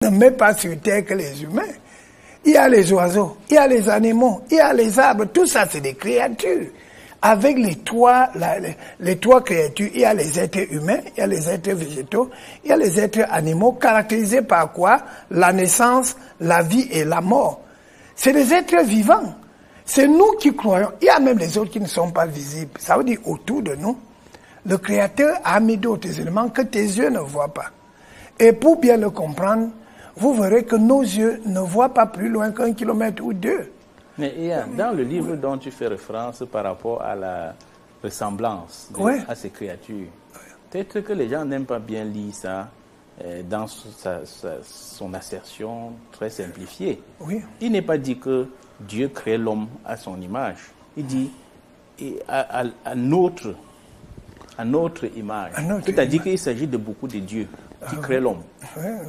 ne met pas sur terre que les humains. Il y a les oiseaux, il y a les animaux, il y a les arbres, tout ça c'est des créatures. Avec les trois créatures, il y a les êtres humains, il y a les êtres végétaux, il y a les êtres animaux, caractérisés par quoi? La naissance, la vie et la mort. C'est des êtres vivants. C'est nous qui croyons. Il y a même les autres qui ne sont pas visibles. Ça veut dire autour de nous. Le Créateur a mis d'autres éléments que tes yeux ne voient pas. Et pour bien le comprendre, vous verrez que nos yeux ne voient pas plus loin qu'1 kilomètre ou 2. Mais il y a, dans le livre dont tu fais référence par rapport à la ressemblance à ces créatures, peut-être que les gens n'aiment pas bien lire ça dans son assertion très simplifiée. Oui. Il n'est pas dit que Dieu crée l'homme à son image. Il dit à notre image. C'est-à-dire qu'il s'agit de beaucoup de dieux qui créent l'homme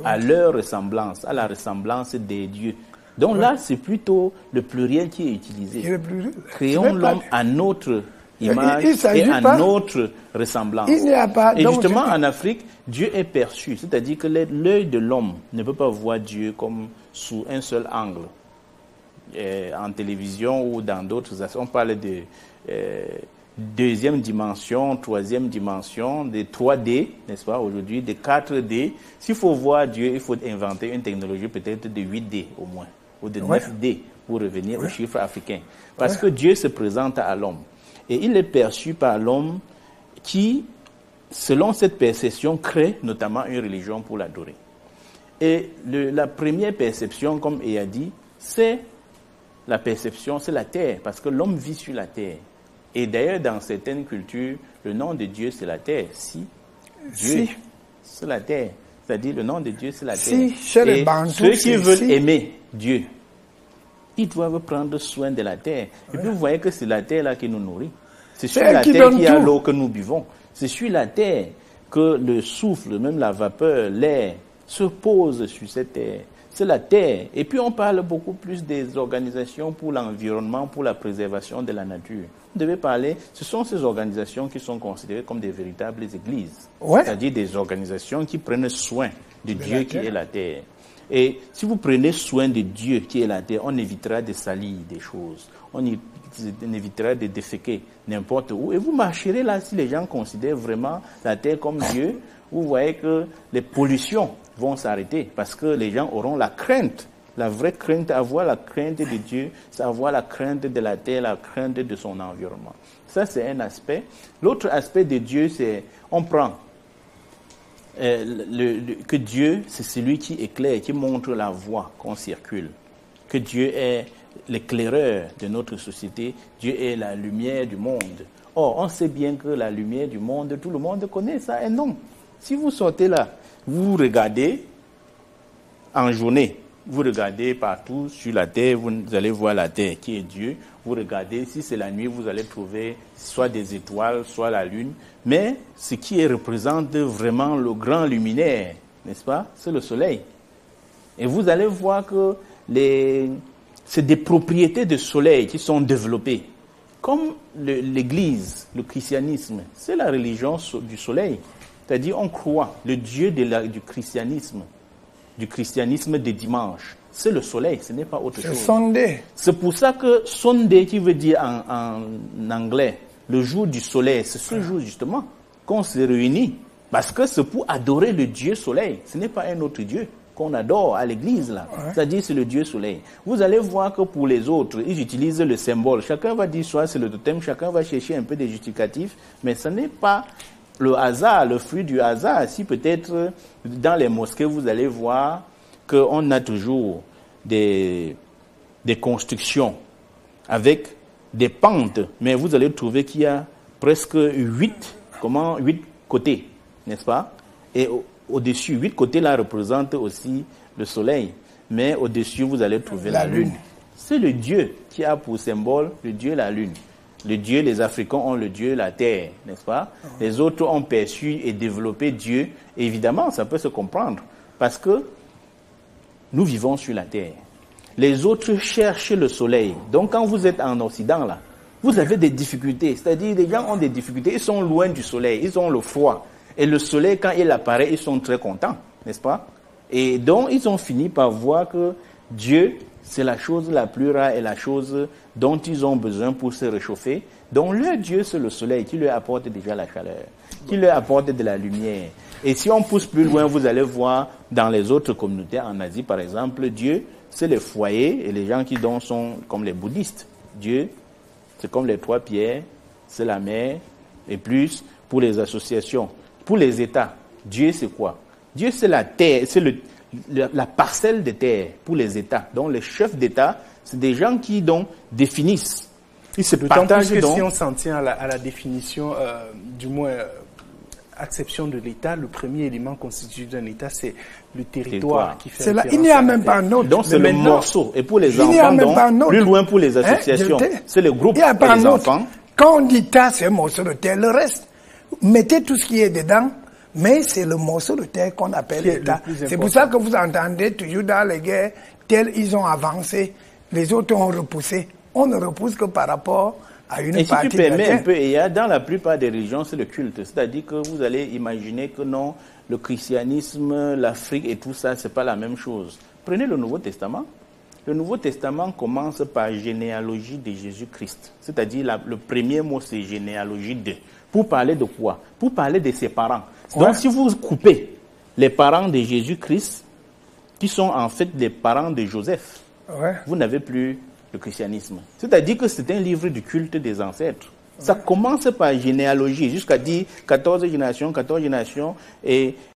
à leur ressemblance, à la ressemblance des dieux. Donc là, c'est plutôt le pluriel qui est utilisé. Créons l'homme à notre image et à notre ressemblance. Il n'y a pas, et justement, en Afrique, Dieu est perçu. C'est-à-dire que l'œil de l'homme ne peut pas voir Dieu comme sous un seul angle. En télévision ou dans d'autres aspects, on parle de deuxième dimension, troisième dimension, de 3D, n'est-ce pas, aujourd'hui, de 4D. S'il faut voir Dieu, il faut inventer une technologie peut-être de 8D au moins, ou de 9D pour revenir au chiffre africain. Parce que Dieu se présente à l'homme. Et il est perçu par l'homme qui, selon cette perception, crée notamment une religion pour l'adorer. Et la première perception, comme il a dit, c'est la perception, c'est la terre, parce que l'homme vit sur la terre. Et d'ailleurs, dans certaines cultures, le nom de Dieu, c'est la terre. Dieu, c'est la terre. C'est-à-dire, le nom de Dieu, c'est la terre. Et ceux qui veulent aimer Dieu, ils doivent prendre soin de la terre. Et puis, vous voyez que c'est la terre là qui nous nourrit. C'est sur la terre qu'il y a l'eau que nous buvons. C'est sur la terre que le souffle, même la vapeur, l'air, se pose sur cette terre. C'est la terre. Et puis on parle beaucoup plus des organisations pour l'environnement, pour la préservation de la nature. Vous devez parler, ce sont ces organisations qui sont considérées comme des véritables églises. C'est-à-dire des organisations qui prennent soin de Dieu qui est la terre. Et si vous prenez soin de Dieu qui est la terre, on évitera de salir des choses. On évitera de déféquer n'importe où. Et vous marcherez là, si les gens considèrent vraiment la terre comme Dieu, vous voyez que les pollutions vont s'arrêter parce que les gens auront la crainte, la vraie crainte, avoir la crainte de Dieu, c'est avoir la crainte de la terre, la crainte de son environnement. Ça, c'est un aspect. L'autre aspect de Dieu, c'est, on prend que Dieu, c'est celui qui éclaire, qui montre la voie qu'on circule. Que Dieu est l'éclaireur de notre société, Dieu est la lumière du monde. Or, on sait bien que la lumière du monde, tout le monde connaît ça, et non. Si vous sortez là, vous regardez en journée, vous regardez partout sur la terre, vous allez voir la terre qui est Dieu. Vous regardez, si c'est la nuit, vous allez trouver soit des étoiles, soit la lune. Mais ce qui représente vraiment le grand luminaire, n'est-ce pas, c'est le soleil. Et vous allez voir que c'est des propriétés de soleil qui sont développées. Comme l'Église, le christianisme, c'est la religion du soleil. C'est-à-dire, on croit, le Dieu du christianisme de dimanche, c'est le soleil, ce n'est pas autre chose. C'est pour ça que Sunday, qui veut dire en anglais, le jour du soleil, c'est ce jour justement qu'on se réunit. Parce que c'est pour adorer le Dieu soleil. Ce n'est pas un autre Dieu qu'on adore à l'église là. C'est-à-dire, c'est le Dieu soleil. Vous allez voir que pour les autres, ils utilisent le symbole. Chacun va dire soit c'est le totem, chacun va chercher un peu des justificatifs, mais ce n'est pas le hasard, le fruit du hasard. Si peut-être dans les mosquées, vous allez voir qu'on a toujours des constructions avec des pentes, mais vous allez trouver qu'il y a presque 8 côtés, n'est-ce pas? Et au-dessus, 8 côtés là représentent aussi le soleil, mais au-dessus, vous allez trouver la lune. C'est le Dieu qui a pour symbole le Dieu la lune. Le Dieu, les Africains ont le Dieu, la terre, n'est-ce pas? Les autres ont perçu et développé Dieu. Et évidemment, ça peut se comprendre. Parce que nous vivons sur la terre. Les autres cherchent le soleil. Donc, quand vous êtes en Occident, là, vous avez des difficultés. C'est-à-dire, les gens ont des difficultés. Ils sont loin du soleil. Ils ont le froid. Et le soleil, quand il apparaît, ils sont très contents, n'est-ce pas? Et donc, ils ont fini par voir que Dieu, c'est la chose la plus rare et la chose dont ils ont besoin pour se réchauffer. Donc, leur Dieu, c'est le soleil qui leur apporte déjà la chaleur, qui leur apporte de la lumière. Et si on pousse plus loin, vous allez voir dans les autres communautés, en Asie par exemple, Dieu, c'est le foyer et les gens qui donc sont comme les bouddhistes. Dieu, c'est comme les 3 pierres, c'est la mer, et plus pour les associations. Pour les États, Dieu c'est quoi? Dieu c'est la terre, c'est la parcelle de terre pour les États. Donc les chefs d'État, c'est des gens qui donc définissent. Ils se partagent donc. Si on s'en tient à la définition, du moins acception de l'État, le premier élément constitutif d'un État, c'est le territoire qui fait référence. Il n'y a même pas un autre. Donc c'est le morceau. Et pour les enfants, donc, plus loin pour les associations, c'est le groupe pour les enfants. Quand on dit tas, c'est un morceau de terre. Le reste, mettez tout ce qui est dedans, mais c'est le morceau de terre qu'on appelle l'État. C'est pour ça que vous entendez toujours dans les guerres, tels ils ont avancé, les autres ont repoussé. On ne repousse que par rapport à une partie. Et si tu permets un peu, dans la plupart des religions, c'est le culte. C'est-à-dire que vous allez imaginer que non, le christianisme, l'Afrique et tout ça, c'est pas la même chose. Prenez le Nouveau Testament. Le Nouveau Testament commence par généalogie de Jésus-Christ. C'est-à-dire, le premier mot, c'est généalogie de. Pour parler de quoi? Pour parler de ses parents. Ouais. Donc, si vous coupez les parents de Jésus-Christ, qui sont en fait les parents de Joseph, ouais, vous n'avez plus le christianisme. C'est-à-dire que c'est un livre du culte des ancêtres. Ouais. Ça commence par généalogie, jusqu'à dire 14 générations, et